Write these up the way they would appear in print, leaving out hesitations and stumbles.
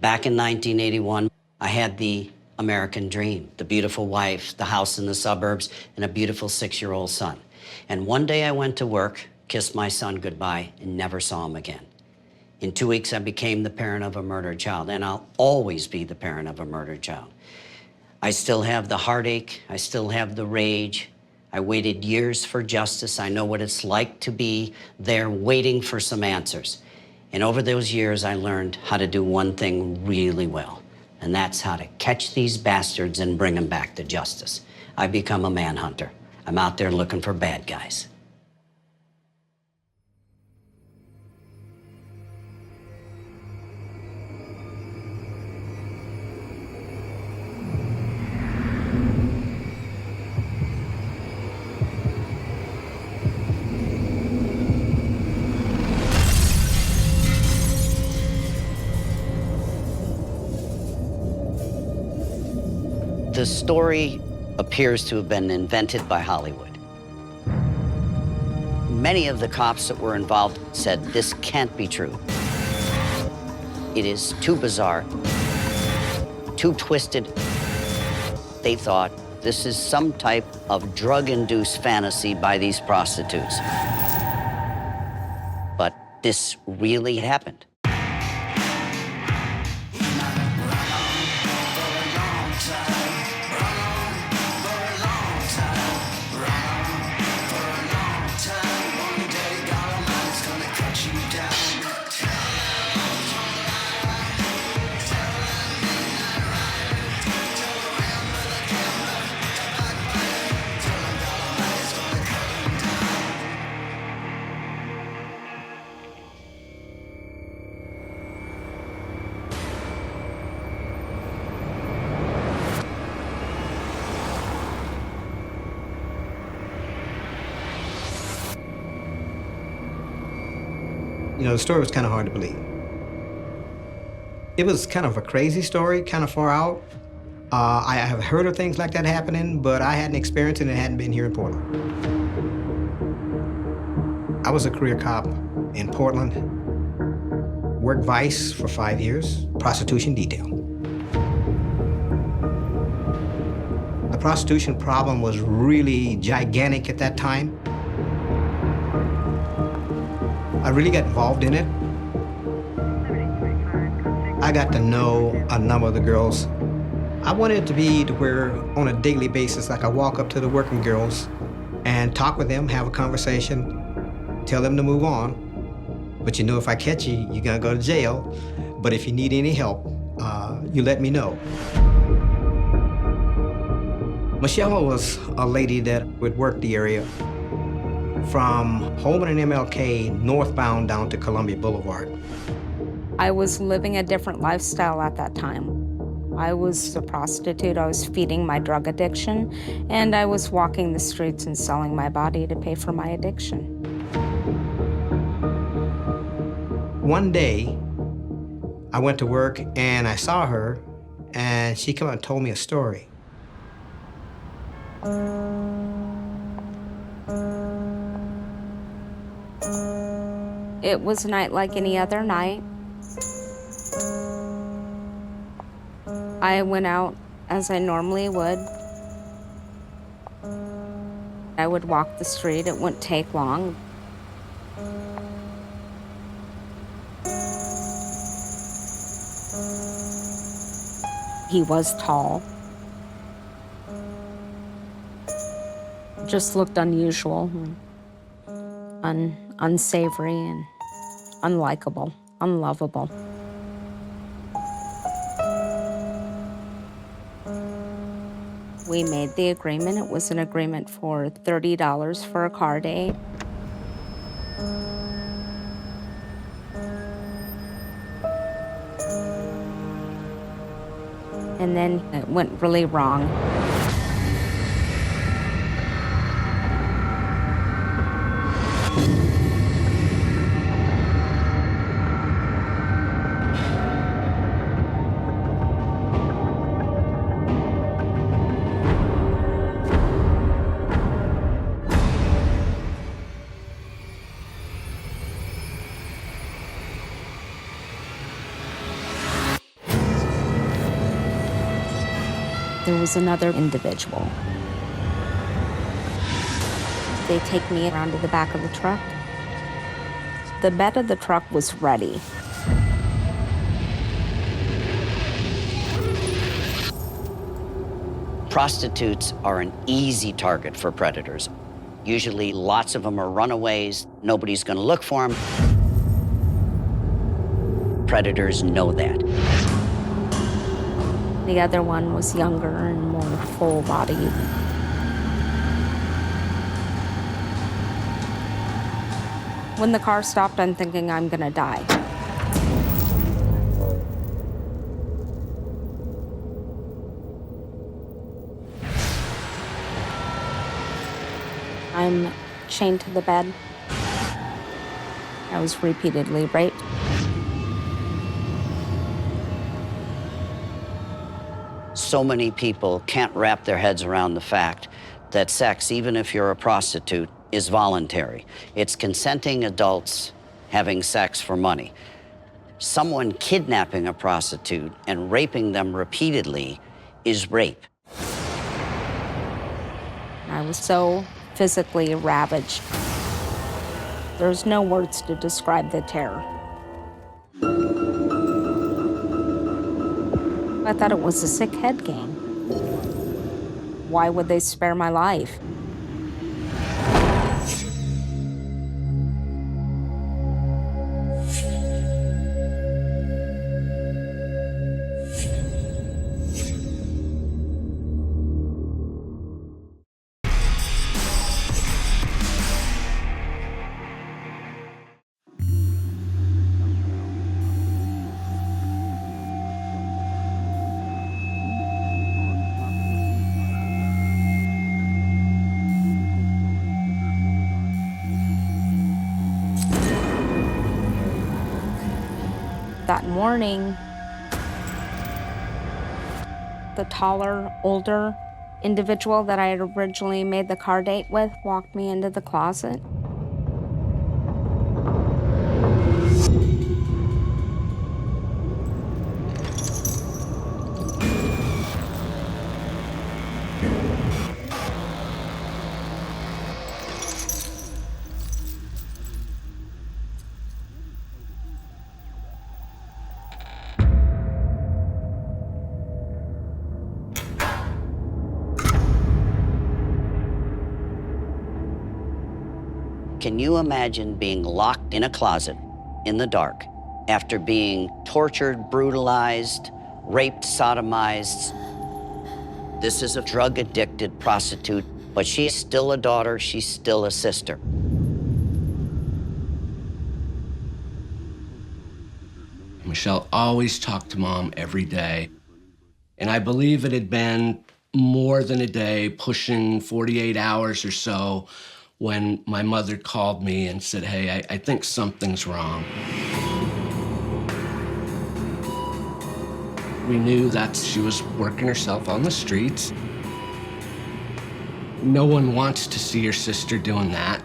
Back in 1981, I had the American dream, the beautiful wife, the house in the suburbs, and a beautiful 6-year-old son. And one day I went to work, kissed my son goodbye, and never saw him again. In 2 weeks, I became the parent of a murdered child, and I'll always be the parent of a murdered child. I still have the heartache, I still have the rage. I waited years for justice. I know what it's like to be there waiting for some answers. And over those years, I learned how to do one thing really well, and that's how to catch these bastards and bring them back to justice. I become a manhunter. I'm out there looking for bad guys. The story appears to have been invented by Hollywood. Many of the cops that were involved said this can't be true. It is too bizarre, too twisted. They thought this is some type of drug-induced fantasy by these prostitutes. But this really happened. You know, the story was kind of hard to believe. It was kind of a crazy story, kind of far out. I have heard of things like that happening, but I hadn't experienced it and it hadn't been here in Portland. I was a career cop in Portland, worked Vice for 5 years, prostitution detail. The prostitution problem was really gigantic at that time. I really got involved in it. I got to know a number of the girls. I wanted it to be to where on a daily basis, like I walk up to the working girls and talk with them, have a conversation, tell them to move on. But you know, if I catch you, you're gonna go to jail. But if you need any help, you let me know. Michelle was a lady that would work the area from Holman and MLK northbound down to Columbia Boulevard. I was living a different lifestyle at that time. I was a prostitute, I was feeding my drug addiction, and I was walking the streets and selling my body to pay for my addiction. One day, I went to work and I saw her, and she came up and told me a story. It was a night like any other night. I went out as I normally would. I would walk the street, it wouldn't take long. He was tall. Just looked unusual, unsavory and unlikable, unlovable. We made the agreement. It was an agreement for $30 for a car date. And then it went really wrong. There was another individual. They take me around to the back of the truck. The bed of the truck was ready. Prostitutes are an easy target for predators. Usually lots of them are runaways. Nobody's going to look for them. Predators know that. The other one was younger and more full-bodied. When the car stopped, I'm thinking I'm gonna die. I'm chained to the bed. I was repeatedly raped. So many people can't wrap their heads around the fact that sex, even if you're a prostitute, is voluntary. It's consenting adults having sex for money. Someone kidnapping a prostitute and raping them repeatedly is rape. I was so physically ravaged. There's no words to describe the terror. I thought it was a sick head game. Why would they spare my life? That morning, the taller, older individual that I had originally made the car date with walked me into the closet. Can you imagine being locked in a closet in the dark after being tortured, brutalized, raped, sodomized? This is a drug-addicted prostitute, but she's still a daughter, she's still a sister. Michelle always talked to Mom every day. And I believe it had been more than a day, pushing 48 hours or so, when my mother called me and said, hey, I think something's wrong. We knew that she was working herself on the streets. No one wants to see your sister doing that.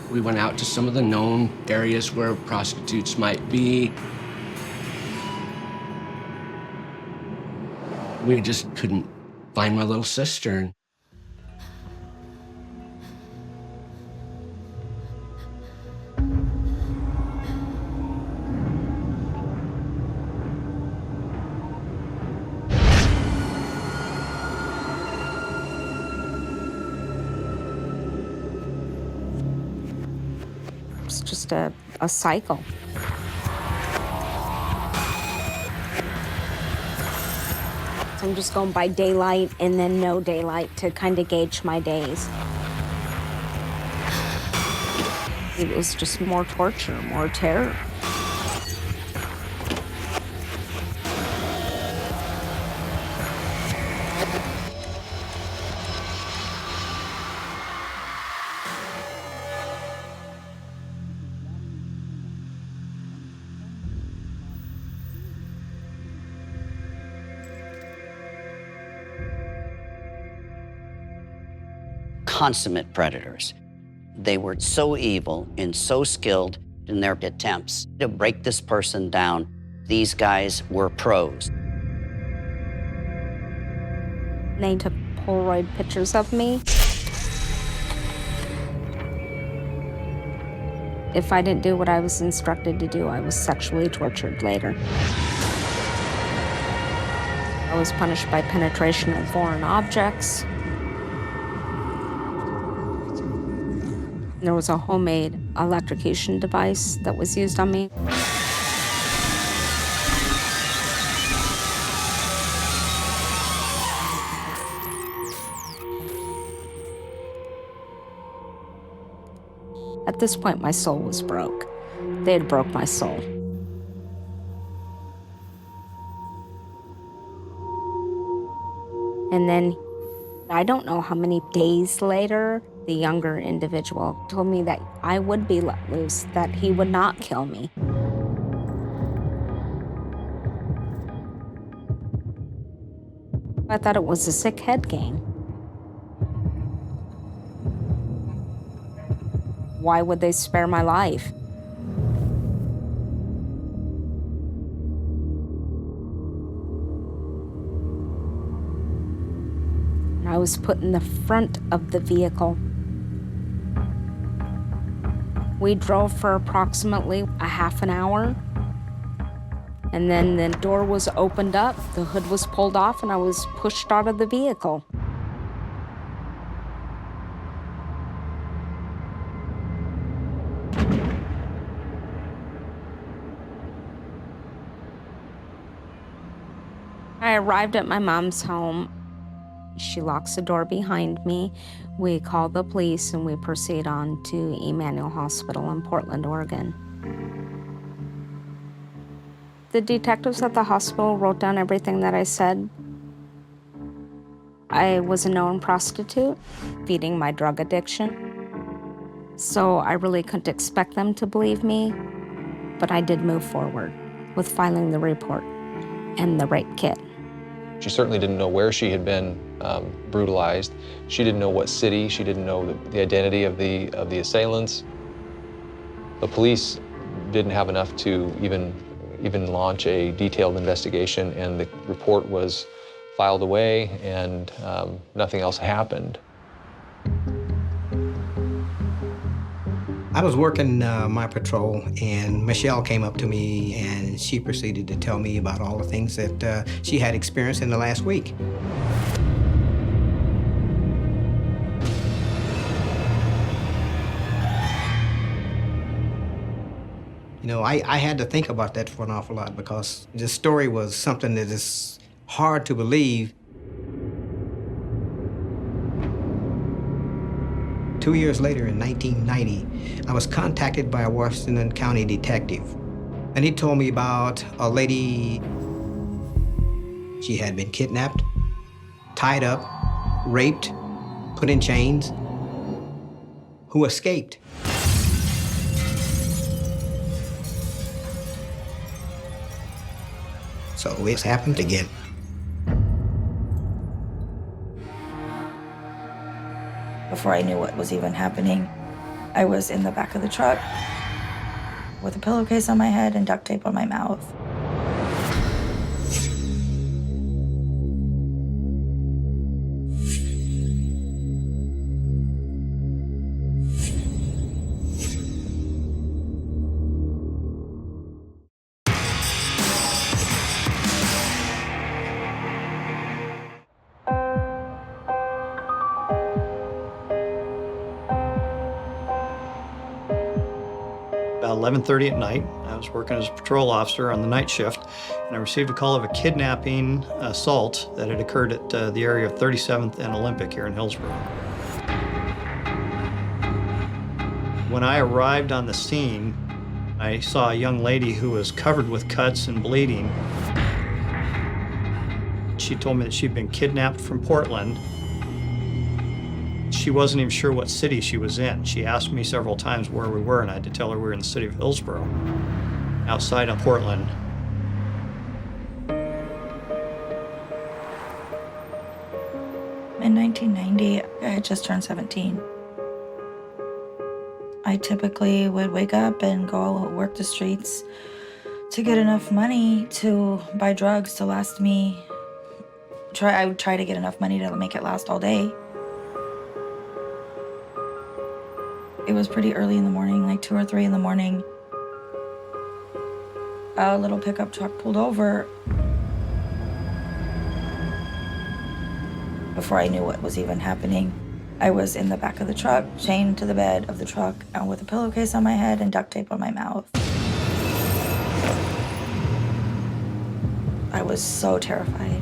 We went out to some of the known areas where prostitutes might be. We just couldn't find my little sister. It's just a cycle. So I'm just going by daylight and then no daylight to kind of gauge my days. It was just more torture, more terror. Consummate predators. They were so evil and so skilled in their attempts to break this person down. These guys were pros. They took Polaroid pictures of me. If I didn't do what I was instructed to do, I was sexually tortured later. I was punished by penetration of foreign objects. There was a homemade electrocution device that was used on me. At this point, my soul was broke. They had broke my soul. And then, I don't know how many days later, the younger individual told me that I would be let loose, that he would not kill me. I thought it was a sick head game. Why would they spare my life? I was put in the front of the vehicle. We drove for approximately a half an hour, and then the door was opened up, the hood was pulled off, and I was pushed out of the vehicle. I arrived at my mom's home. She locks the door behind me. We call the police and we proceed on to Emmanuel Hospital in Portland, Oregon. The detectives at the hospital wrote down everything that I said. I was a known prostitute, feeding my drug addiction. So I really couldn't expect them to believe me, but I did move forward with filing the report and the rape kit. She certainly didn't know where she had been brutalized. She didn't know what city. She didn't know the identity of the assailants. The police didn't have enough to even launch a detailed investigation, and the report was filed away, and nothing else happened. I was working my patrol, and Michelle came up to me, and she proceeded to tell me about all the things that she had experienced in the last week. You know, I had to think about that for an awful lot, because this story was something that is hard to believe. 2 years later, in 1990, I was contacted by a Washington County detective, and he told me about a lady. She had been kidnapped, tied up, raped, put in chains, who escaped. So it's happened again. Before I knew what was even happening, I was in the back of the truck with a pillowcase on my head and duct tape on my mouth. About 11:30 at night, I was working as a patrol officer on the night shift, and I received a call of a kidnapping assault that had occurred at the area of 37th and Olympic here in Hillsborough. When I arrived on the scene, I saw a young lady who was covered with cuts and bleeding. She told me that she'd been kidnapped from Portland. She wasn't even sure what city she was in. She asked me several times where we were, and I had to tell her we were in the city of Hillsborough, outside of Portland. In 1990, I had just turned 17. I typically would wake up and go work the streets to get enough money to buy drugs to last me I would try to get enough money to make it last all day. It was pretty early in the morning, like 2 or 3 in the morning. A little pickup truck pulled over. Before I knew what was even happening, I was in the back of the truck, chained to the bed of the truck, and with a pillowcase on my head and duct tape on my mouth. I was so terrified.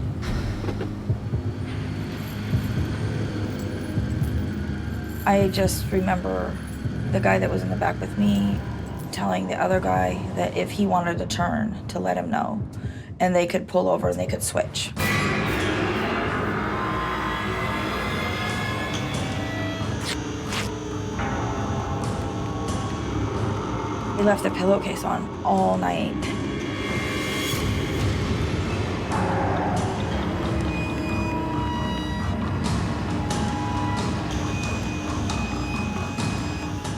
I just remember the guy that was in the back with me telling the other guy that if he wanted to turn, to let him know, and they could pull over and they could switch. He left the pillowcase on all night.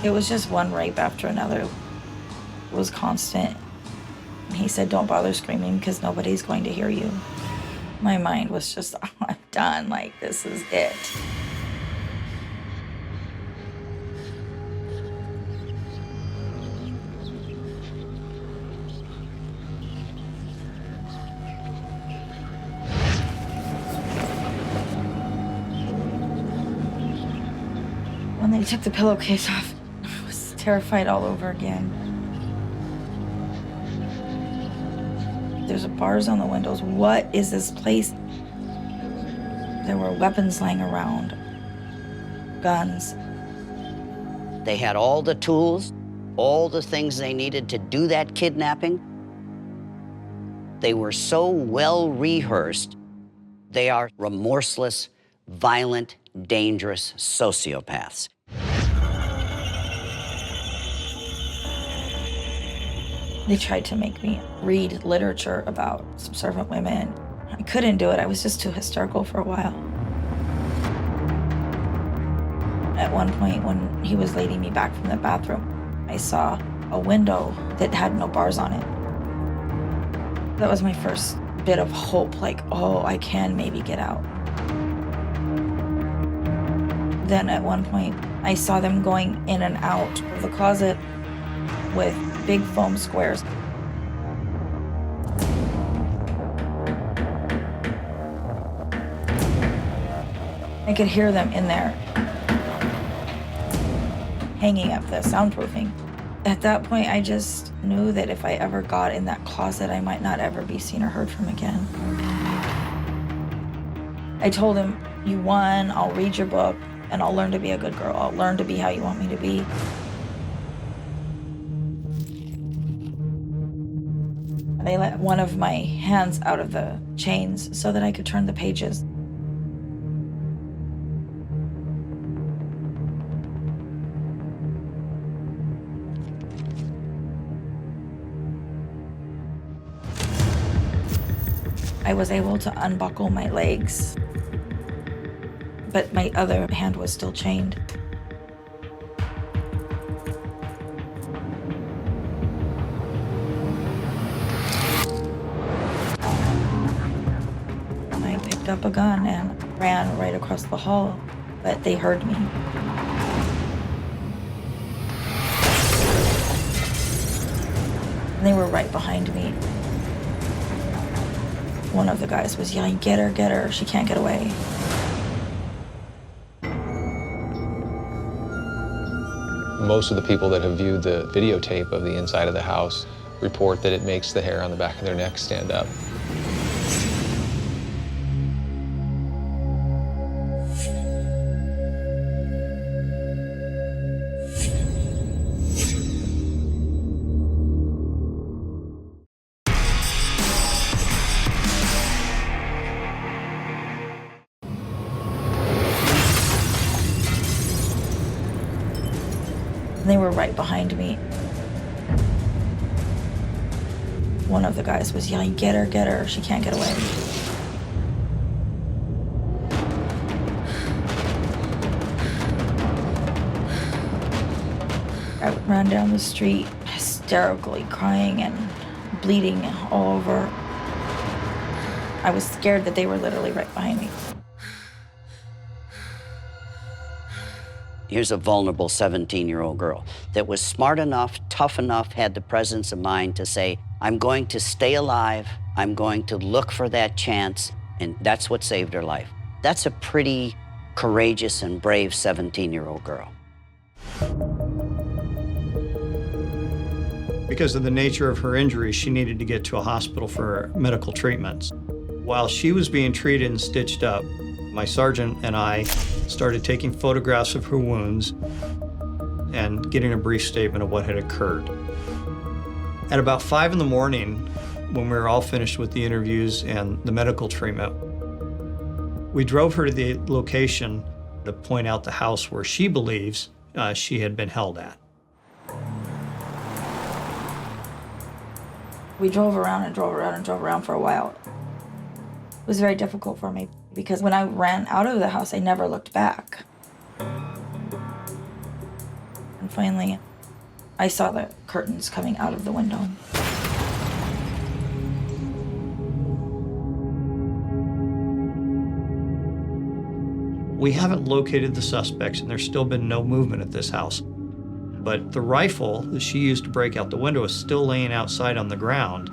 It was just one rape after another. It was constant. He said, don't bother screaming because nobody's going to hear you. My mind was just, oh, I'm done, like, this is it. When they took the pillowcase off, I was terrified all over again. There's bars on the windows. What is this place? There were weapons lying around, guns. They had all the tools, all the things they needed to do that kidnapping. They were so well rehearsed. They are remorseless, violent, dangerous sociopaths. They tried to make me read literature about subservient women. I couldn't do it. I was just too hysterical for a while. At one point, when he was leading me back from the bathroom, I saw a window that had no bars on it. That was my first bit of hope, like, oh, I can maybe get out. Then at one point, I saw them going in and out of the closet with big foam squares. I could hear them in there, hanging up the soundproofing. At that point, I just knew that if I ever got in that closet, I might not ever be seen or heard from again. I told him, you won, I'll read your book, and I'll learn to be a good girl. I'll learn to be how you want me to be. They let one of my hands out of the chains so that I could turn the pages. I was able to unbuckle my legs, but my other hand was still chained. I picked up a gun and ran right across the hall, but they heard me. And they were right behind me. One of the guys was yelling, get her, she can't get away. Most of the people that have viewed the videotape of the inside of the house report that it makes the hair on the back of their neck stand up. And they were right behind me. One of the guys was yelling, get her, she can't get away. I would run down the street, hysterically crying and bleeding all over. I was scared that they were literally right behind me. Here's a vulnerable 17-year-old girl that was smart enough, tough enough, had the presence of mind to say, I'm going to stay alive, I'm going to look for that chance, and that's what saved her life. That's a pretty courageous and brave 17-year-old girl. Because of the nature of her injuries, she needed to get to a hospital for medical treatments. While she was being treated and stitched up, my sergeant and I started taking photographs of her wounds and getting a brief statement of what had occurred. At about 5 in the morning, when we were all finished with the interviews and the medical treatment, we drove her to the location to point out the house where she believes she had been held at. We drove around and drove around and drove around for a while. It was very difficult for me because when I ran out of the house, I never looked back. And finally, I saw the curtains coming out of the window. We haven't located the suspects, and there's still been no movement at this house. But the rifle that she used to break out the window is still laying outside on the ground.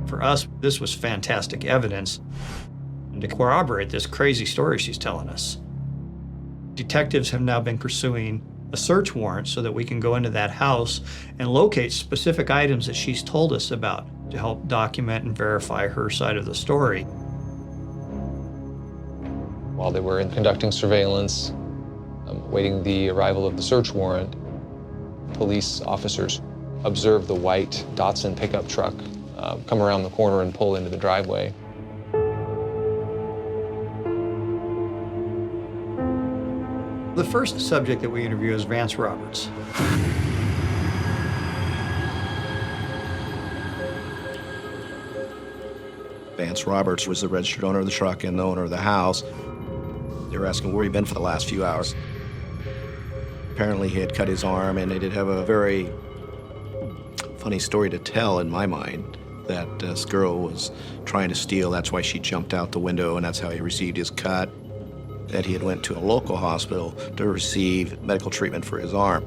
For us, this was fantastic evidence to corroborate this crazy story she's telling us. Detectives have now been pursuing a search warrant so that we can go into that house and locate specific items that she's told us about to help document and verify her side of the story. While they were conducting surveillance, waiting the arrival of the search warrant, police officers observed the white Datsun pickup truck come around the corner and pull into the driveway. The first subject that we interview is Vance Roberts. Vance Roberts was the registered owner of the truck and the owner of the house. They were asking where he'd been for the last few hours. Apparently he had cut his arm, and they did have a very funny story to tell in my mind, that this girl was trying to steal. That's why she jumped out the window, and that's how he received his cut. That he had went to a local hospital to receive medical treatment for his arm.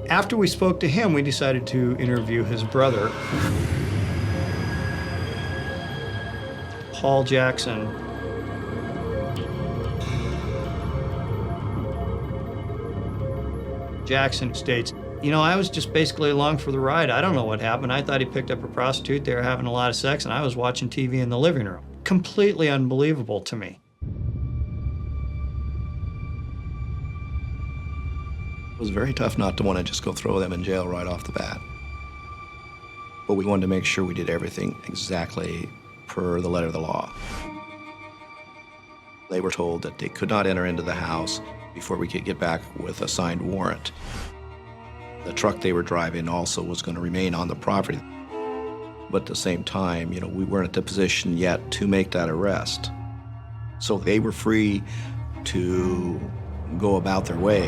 After we spoke to him, we decided to interview his brother, Paul Jackson. Jackson states, you know, I was just basically along for the ride. I don't know what happened. I thought he picked up a prostitute. They were having a lot of sex, and I was watching TV in the living room. Completely unbelievable to me. It was very tough not to want to just go throw them in jail right off the bat. But we wanted to make sure we did everything exactly per the letter of the law. They were told that they could not enter into the house before we could get back with a signed warrant. The truck they were driving also was going to remain on the property. But at the same time, you know, we weren't at the position yet to make that arrest. So they were free to go about their way.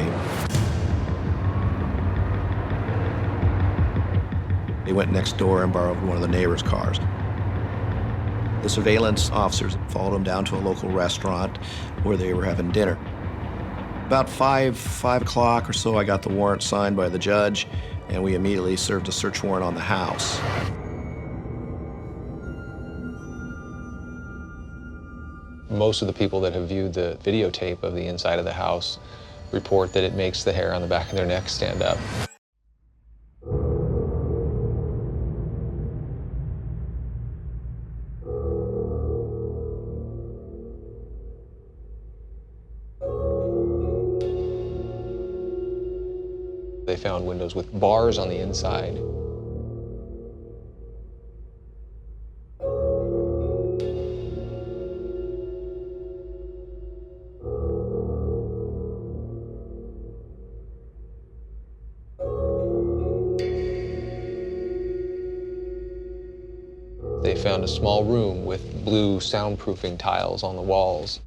They went next door and borrowed one of the neighbors' cars. The surveillance officers followed them down to a local restaurant where they were having dinner. About 5 o'clock or so, I got the warrant signed by the judge, and we immediately served a search warrant on the house. Most of the people that have viewed the videotape of the inside of the house report that it makes the hair on the back of their neck stand up. They found windows with bars on the inside. They found a small room with blue soundproofing tiles on the walls.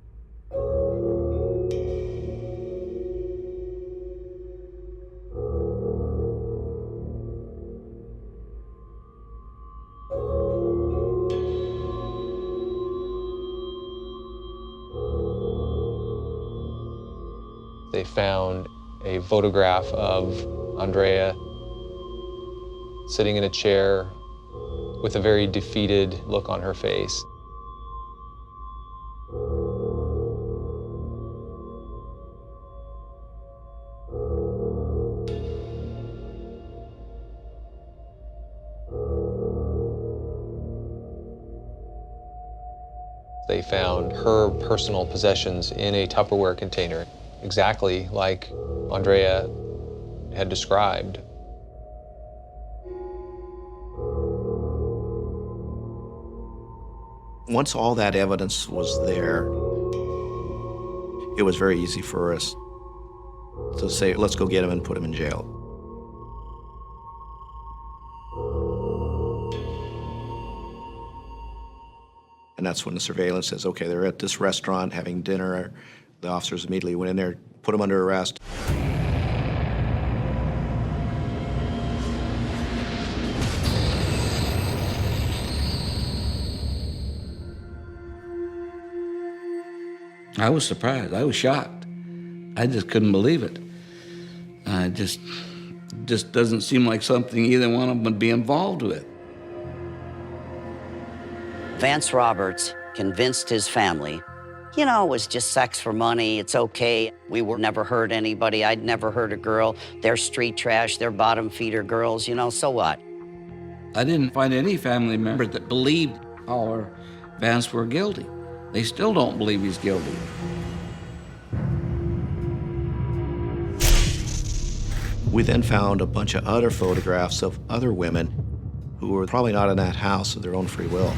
They found a photograph of Andrea sitting in a chair with a very defeated look on her face. They found her personal possessions in a Tupperware container, exactly like Andrea had described. Once all that evidence was there, it was very easy for us to say, let's go get him and put him in jail. And that's when the surveillance says, okay, they're at this restaurant having dinner. The officers immediately went in there, put them under arrest. I was surprised. I was shocked. I just couldn't believe it. Just doesn't seem like something either one of them would be involved with. Vance Roberts convinced his family, you know, it was just sex for money, it's okay. We were never hurt anybody, I'd never hurt a girl. They're street trash, they're bottom feeder girls, you know, so what? I didn't find any family member that believed or Vance were guilty. They still don't believe he's guilty. We then found a bunch of other photographs of other women who were probably not in that house of their own free will.